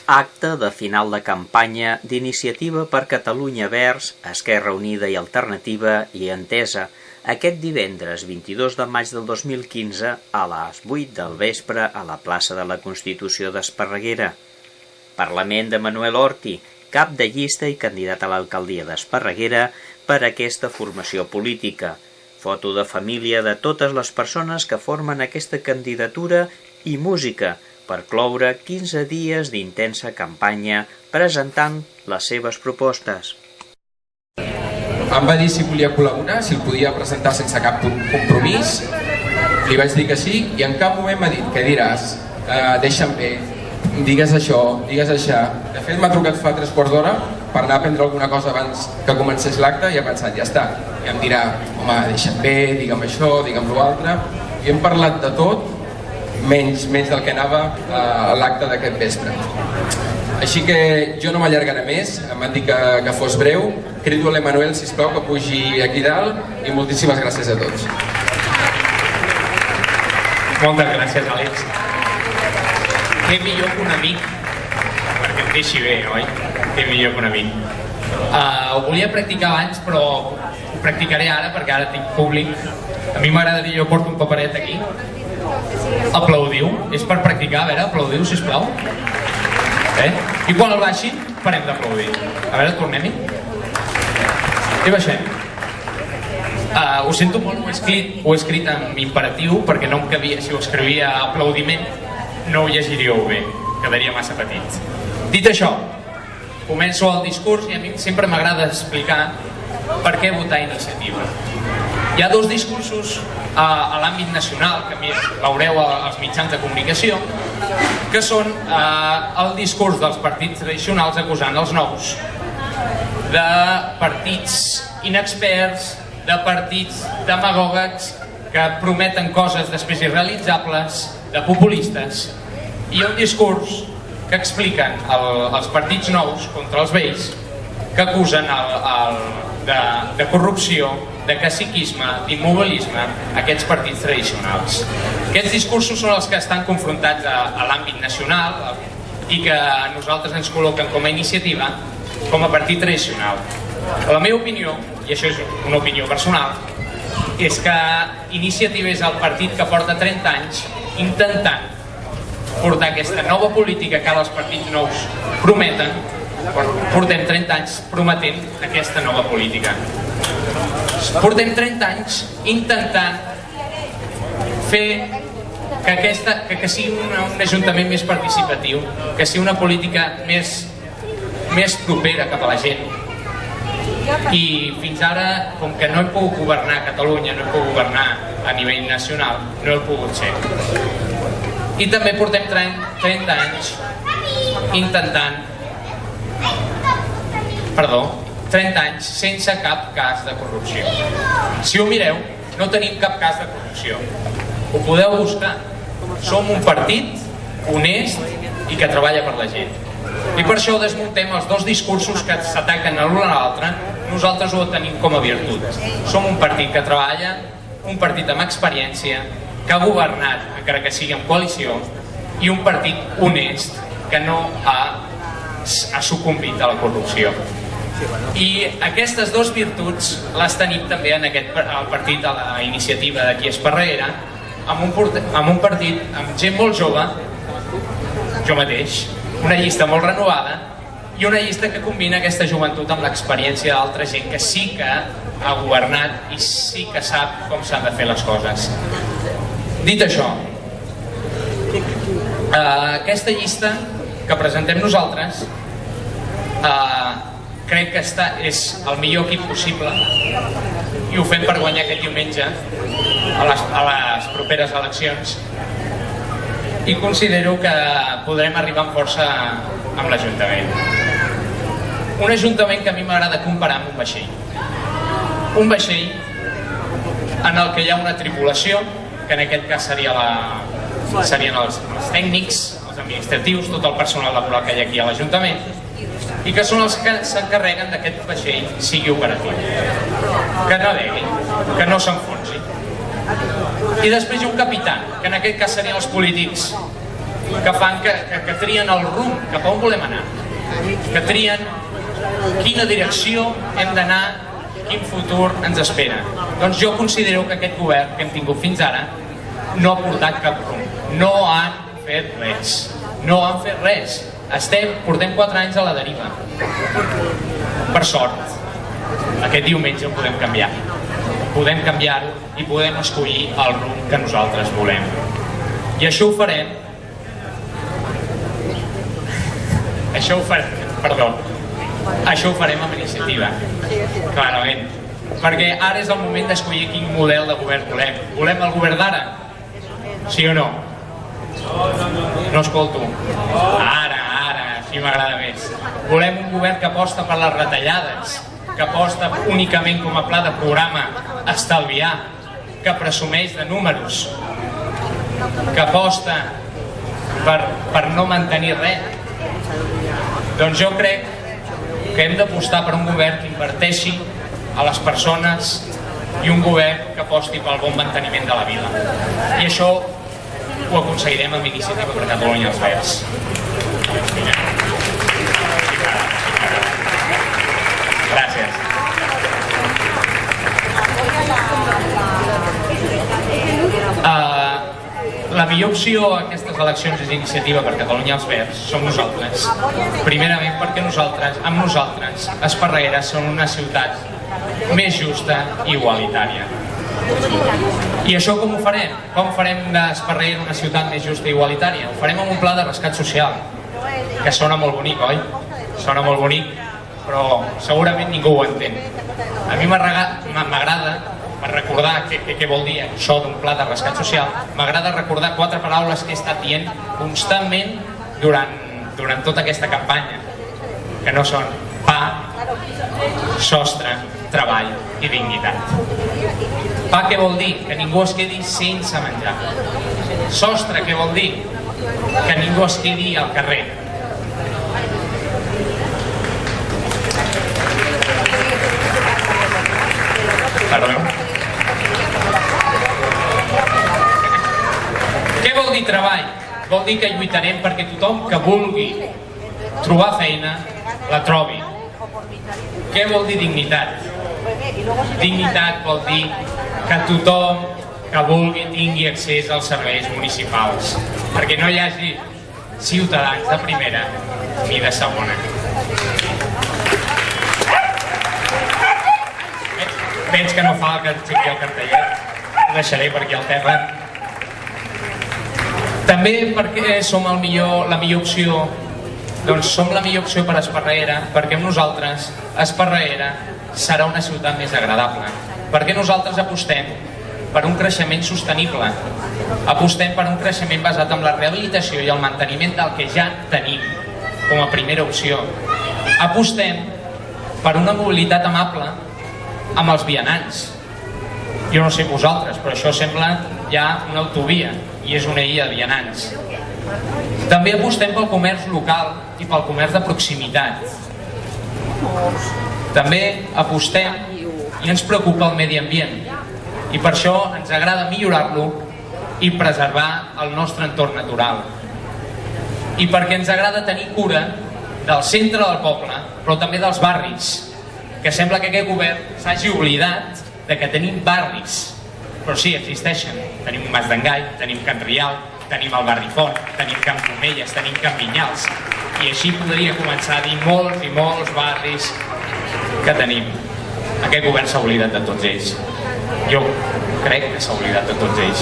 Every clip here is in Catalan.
Acte de final de campanya d'Iniciativa per Catalunya Verds, Esquerra Unida i Alternativa i Entesa, aquest divendres 22 de maig del 2015 a les 8 del vespre a la plaça de la Constitució d'Esparreguera. Parlament de Manuel Orti, cap de llista i candidat a l'alcaldia d'Esparreguera per aquesta formació política. Foto de família de totes les persones que formen aquesta candidatura i música, per cloure 15 dies d'intensa campanya presentant les seves propostes. Em va dir si volia col·laborar, si el podia presentar sense cap compromís. Li vaig dir que sí i en cap moment m'ha dit: què diràs? Deixa'm bé, digues això, digues això. De fet, m'ha trucat fa 3 quarts d'hora per anar a prendre alguna cosa abans que comencés l'acte i ha pensat: ja està. I em dirà: home, deixa'm bé, digue'm això, digue'm l'altre. I hem parlat de tot, menys del que anava a l'acte d'aquest vespre. Així que jo no m'allargaré més, em van dir que fos breu. Crido a l'Emanuel, sisplau, que pugi aquí dalt i moltíssimes gràcies a tots. Moltes gràcies, Àlex. Què millor que un amic perquè em deixi bé, oi? Què millor que un amic. Ho volia practicar abans, però ho practicaré ara perquè ara tinc públic. A mi m'agradaria, jo porto un paperet aquí. Aplaudiu, és per practicar, a veure, aplaudiu, sisplau. I quan el baixi, parem d'aplaudir. A veure, tornem-hi. I baixem. Ho sento molt, ho he escrit en imperatiu perquè no em cabia, si ho escrivia a aplaudiment, no ho llegiríeu bé, quedaria massa petit. Dit això, començo el discurs i a mi sempre m'agrada explicar per què votar Iniciativa. Hi ha 2 discursos a l'àmbit nacional, que veureu als mitjans de comunicació, que són el discurs dels partits tradicionals acusant els nous, de partits inexperts, de partits demagògics que prometen coses després irrealitzables, de populistes, i un discurs que expliquen els partits nous contra els vells, que acusen de corrupció, de caciquisme, d'immobilisme, aquests partits tradicionals. Aquests discursos són els que estan confrontats a l'àmbit nacional i que a nosaltres ens col·loquen com a Iniciativa, com a partit tradicional. La meva opinió, i això és una opinió personal, és que Iniciativa és el partit que porta 30 anys intentant portar aquesta nova política que ara els partits nous prometen. Portem 30 anys prometent aquesta nova política. Portem 30 anys intentant fer que sigui un ajuntament més participatiu, que sigui una política més propera cap a la gent. I fins ara, com que no hem pogut governar Catalunya, no hem pogut governar a nivell nacional, no he pogut ser. I també portem 30 anys intentant 30 anys sense cap cas de corrupció. Si ho mireu, no tenim cap cas de corrupció. Ho podeu buscar. Som un partit honest i que treballa per la gent. I per això desmuntem els 2 discursos que s'ataquen l'un a l'altre. Nosaltres ho tenim com a virtut. Som un partit que treballa, un partit amb experiència, que ha governat, encara que sigui en coalició, i un partit honest que no ha sucumbit a la corrupció. I aquestes 2 virtuts les tenim també en el partit de la Iniciativa d'aquí a Esparreguera, amb un partit amb gent molt jove, jo mateix, una llista molt renovada i una llista que combina aquesta joventut amb l'experiència d'altra gent que sí que ha governat i sí que sap com s'han de fer les coses. Dit això, aquesta llista que presentem nosaltres crec que és el millor equip possible i ho fem per guanyar aquest diumenge a les properes eleccions i considero que podrem arribar amb força amb l'Ajuntament. Un Ajuntament que a mi m'agrada comparar amb un vaixell. Un vaixell en el que hi ha una tripulació, que en aquest cas serien els tècnics, els administratius, tot el personal laboral que hi ha aquí a l'Ajuntament, i que són els que s'encarreguen d'aquest vaixell sigui operatiu, que navegui, que no s'enfonsi. I després hi ha un capità, que en aquest cas serien els polítics que fan que trien el rumb cap a on volem anar, que trien quina direcció hem d'anar, quin futur ens espera. Doncs jo considero que aquest govern que hem tingut fins ara no ha portat cap rumb, no han fet res, no han fet res. Portem 4 anys a la deriva. Per sort, aquest diumenge ho podem canviar. Podem canviar-ho i podem escollir el rumb que nosaltres volem. I això ho farem... Això ho farem amb iniciativa, clarament. Perquè ara és el moment d'escollir quin model de govern volem. Volem el govern d'ara? Sí o no? No escolto. Ara, així m'agrada més. Volem un govern que aposta per les retallades, que aposta únicament com a pla de programa estalviar, que presumeix de números, que aposta per no mantenir res. Doncs jo crec que hem d'apostar per un govern que inverteixi a les persones i un govern que aposti pel bon manteniment de la vida. I això ho aconseguirem amb Iniciativa per Catalunya els Verds. Gràcies. La millor opció a aquestes eleccions és Iniciativa per Catalunya els Verds, som nosaltres. Primerament perquè amb nosaltres, Esparreguera són una ciutat més justa i igualitària. I això com ho farem? Com farem d'Esparreguera una ciutat més justa i igualitària? Ho farem amb un pla de rescat social, que sona molt bonic, oi? Sona molt bonic, però segurament ningú ho entén. A mi m'agrada, per recordar què vol dir això d'un pla de rescat social, m'agrada recordar 4 paraules que he estat dient constantment durant tota aquesta campanya, que no són pa, sostre, treball i dignitat. Pa què vol dir? Que ningú es quedi sense menjar. Sostre què vol dir? Que ningú es quedi al carrer. Perdó. Què vol dir treball? Vol dir que lluitarem perquè tothom que vulgui trobar feina la trobi. Què vol dir dignitat? Dignitat vol dir que tothom que vulgui tingui accés als serveis municipals, perquè no hi hagi ciutadans de primera ni de segona. Veig que no fa que aixequi el cartellet, ho deixaré per aquí al terra. També perquè som la millor opció, doncs som la millor opció per a Esparreguera, perquè amb nosaltres Esparreguera serà una ciutat més agradable, perquè nosaltres apostem per un creixement sostenible, apostem per un creixement basat en la rehabilitació i el manteniment del que ja tenim com a primera opció, apostem per una mobilitat amable amb els vianants. Jo no sé vosaltres, però això sembla ja una autovia i és una illa de vianants. També apostem pel comerç local i pel comerç de proximitat. També apostem i ens preocupa el medi ambient i per això ens agrada millorar-lo i preservar el nostre entorn natural. I perquè ens agrada tenir cura del centre del poble, però també dels barris, que sembla que aquest govern s'hagi oblidat de que tenim barris, però sí, existeixen. Tenim Mas d'Engai, tenim Can Rial, tenim el barri Font, tenim Can Pomelles, tenim Can Vinyals, i així podria començar a dir molts i molts barris que tenim. Aquest govern s'ha oblidat de tots ells. Jo crec que s'ha oblidat de tots ells.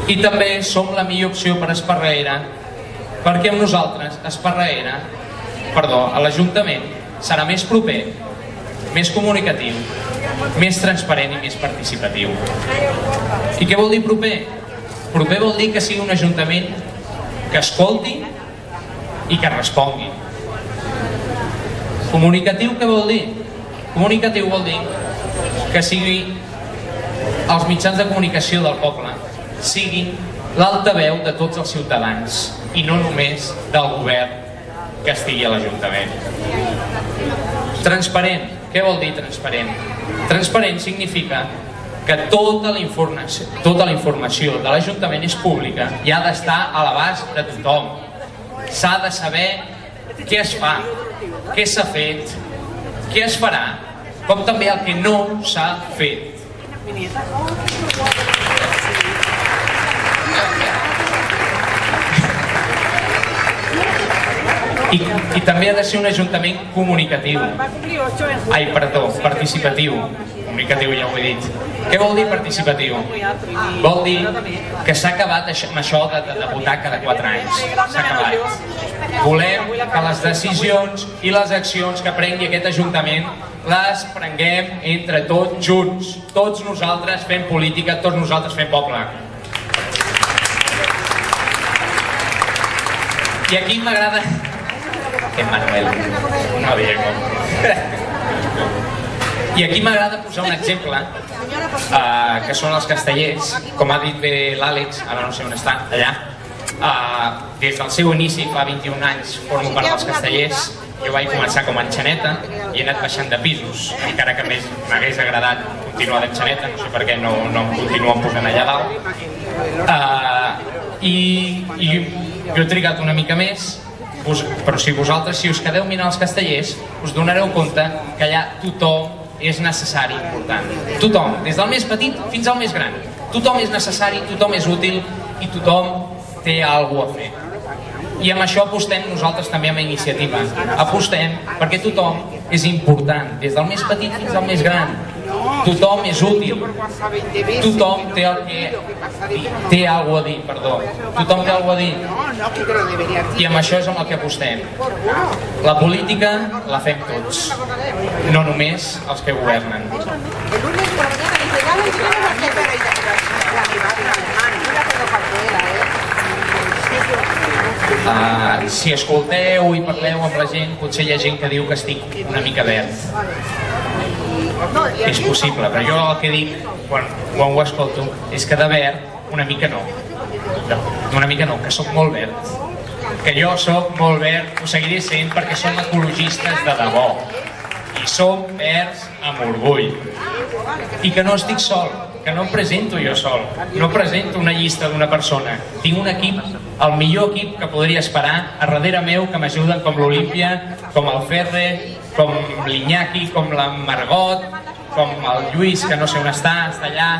I també som la millor opció per a Esparreguera, perquè amb nosaltres l'Ajuntament serà més proper, més comunicatiu, més transparent i més participatiu. I què vol dir proper? Proper vol dir que sigui un Ajuntament que escolti i que respongui. Comunicatiu què vol dir? Comunicatiu vol dir que sigui els mitjans de comunicació del poble siguin l'altaveu de tots els ciutadans i no només del govern que estigui a l'Ajuntament. Transparent. Què vol dir transparent? Transparent significa que tota la informació de l'Ajuntament és pública i ha d'estar a l'abast de tothom. S'ha de saber què es fa, què s'ha fet, què es farà, com també el que no s'ha fet. I també ha de ser un ajuntament comunicatiu. Participatiu. Comunicatiu, ja ho he dit. Què vol dir participatiu? Vol dir que s'ha acabat amb això de votar cada 4 anys. S'ha acabat. Volem que les decisions i les accions que prengui aquest ajuntament les prenguem entre tots junts. Tots nosaltres fem política, tots nosaltres fem poble. I aquí m'agrada... Manuel, no Diego. I aquí m'agrada posar un exemple, que són els castellers, com ha dit bé l'Àlex, ara no sé on està, allà. Des del seu inici, fa 21 anys, formo part dels castellers. Jo vaig començar com a enxaneta i he anat baixant de pisos, encara que més m'hagués agradat continuar d'enxaneta, no sé per què no em continuen posant allà dalt. I jo he trigat una mica més, però si vosaltres, si us quedeu mirant els castellers, us donareu compte que allà tothom és necessari, important. Tothom, des del més petit fins al més gran. Tothom és necessari, tothom és útil i tothom té alguna cosa a fer. I amb això apostem nosaltres també amb iniciativa. Apostem perquè tothom és important, des del més petit fins al més gran. Tothom és útil. Tothom té alguna a dir, perdó. Tothom té alguna a dir. I amb això és amb el que apostem. La política la fem tots, no només els que governen. Si escolteu i parleu amb la gent, potser hi ha gent que diu que estic una mica verd. És possible, però jo el que dic quan ho escolto és que de verd una mica no. Una mica no, que sóc molt verd. Que jo sóc molt verd, ho seguiré sent perquè som ecologistes de debò. I som verds amb orgull. I que no estic sol, que no em presento jo sol, no presento una llista d'una persona. Tinc un equip, el millor equip que podria esperar a darrere meu, que m'ajuden com l'Olímpia, com el Ferre, com l'Iñaki, com la Margot, com el Lluís, que no sé on està allà.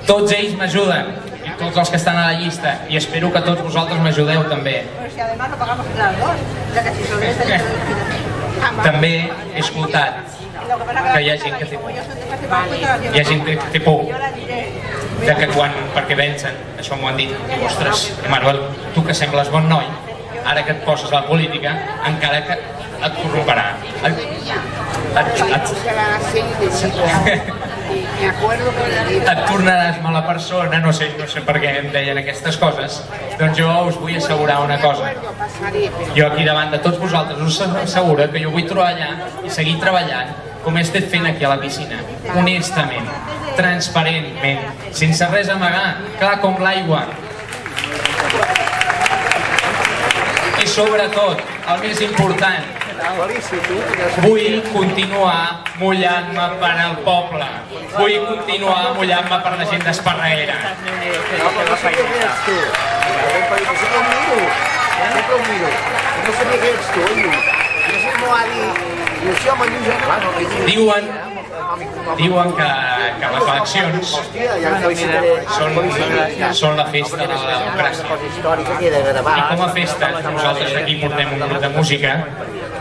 Tots ells m'ajuden, i tots els que estan a la llista, i espero que tots vosaltres m'ajudeu també. També he escoltat que hi ha gent que té por. Hi ha gent que té por de que quan, perquè vencen, això m'ho han dit, diu, ostres, Manuel, tu que sembles bon noi, ara que et poses a la política, encara que et corromperà. Et tornaràs mala persona, no sé per què em deien aquestes coses. Doncs jo us vull assegurar una cosa. Jo aquí davant de tots vosaltres us asseguro que jo vull treballar i seguir treballant com he estat fent aquí a la piscina, honestament, transparentment, sense res a amagar, clar com l'aigua. I sobretot, el més important, vull continuar mullant-me per al poble, vull continuar mullant-me per la gent d'Esparreguera. Diuen que les eleccions són la festa de la democràcia. I com a festa, nosaltres aquí portem un grup de música,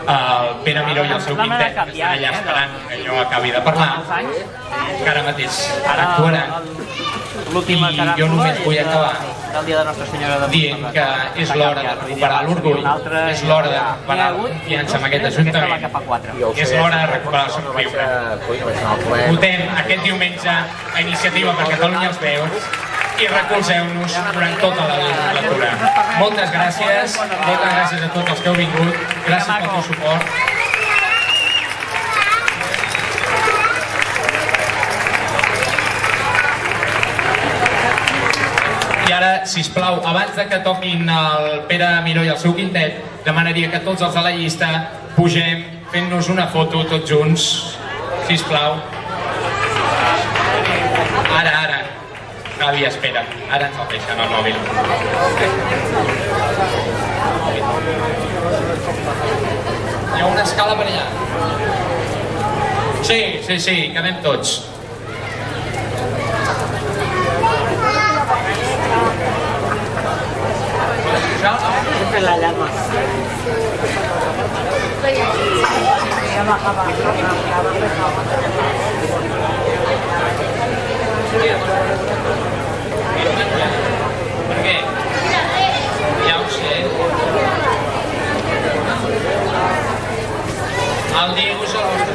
el Pere Miró i el seu quintet, que estan allà esperant que jo acabi de parlar, que ara mateix actuaran. I jo només vull acabar dient que és l'hora de recuperar l'orgull, és l'hora de recuperar la confiança en aquest Ajuntament, és l'hora de recuperar el somriure. Votem aquest diumenge a Iniciativa per Catalunya els Veus i recolzeu-nos durant tota la legislatura. Moltes gràcies a tots els que heu vingut, gràcies pel teu suport. I ara, sisplau, abans que toquin el Pere Miró i el seu quintet, demanaria que tots els de la llista pugem fent-nos una foto tots junts, sisplau. Ara. Gavi, espera. Ara ens el deixen al mòbil. Hi ha una escala per allà. Sí, quedem tots. La llama. Per què? Ja ho sé. El Diego és el vostre.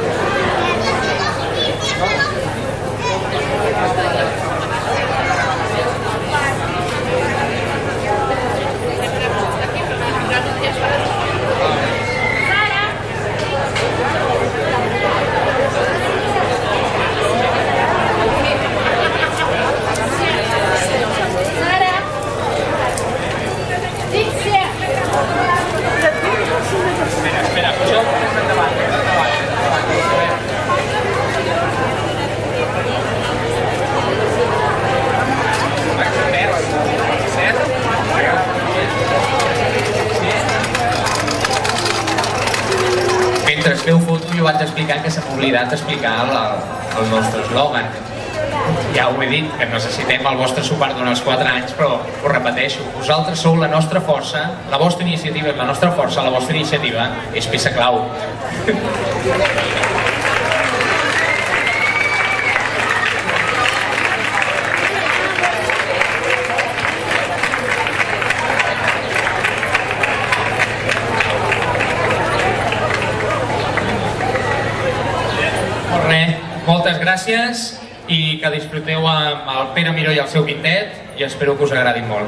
Espera, puja un moment endavant. Mentre feu foto jo vaig explicant que s'ha oblidat d'explicar el nostre eslògan. Ja ho he dit, que necessitem el vostre suport durant els 4 anys, però ho repeteixo, vosaltres sou la nostra força, la vostra iniciativa és la nostra força, la vostra iniciativa és peça clau. Moltes gràcies i que disfruteu amb el Pere Miró i el seu quintet i espero que us agradi molt.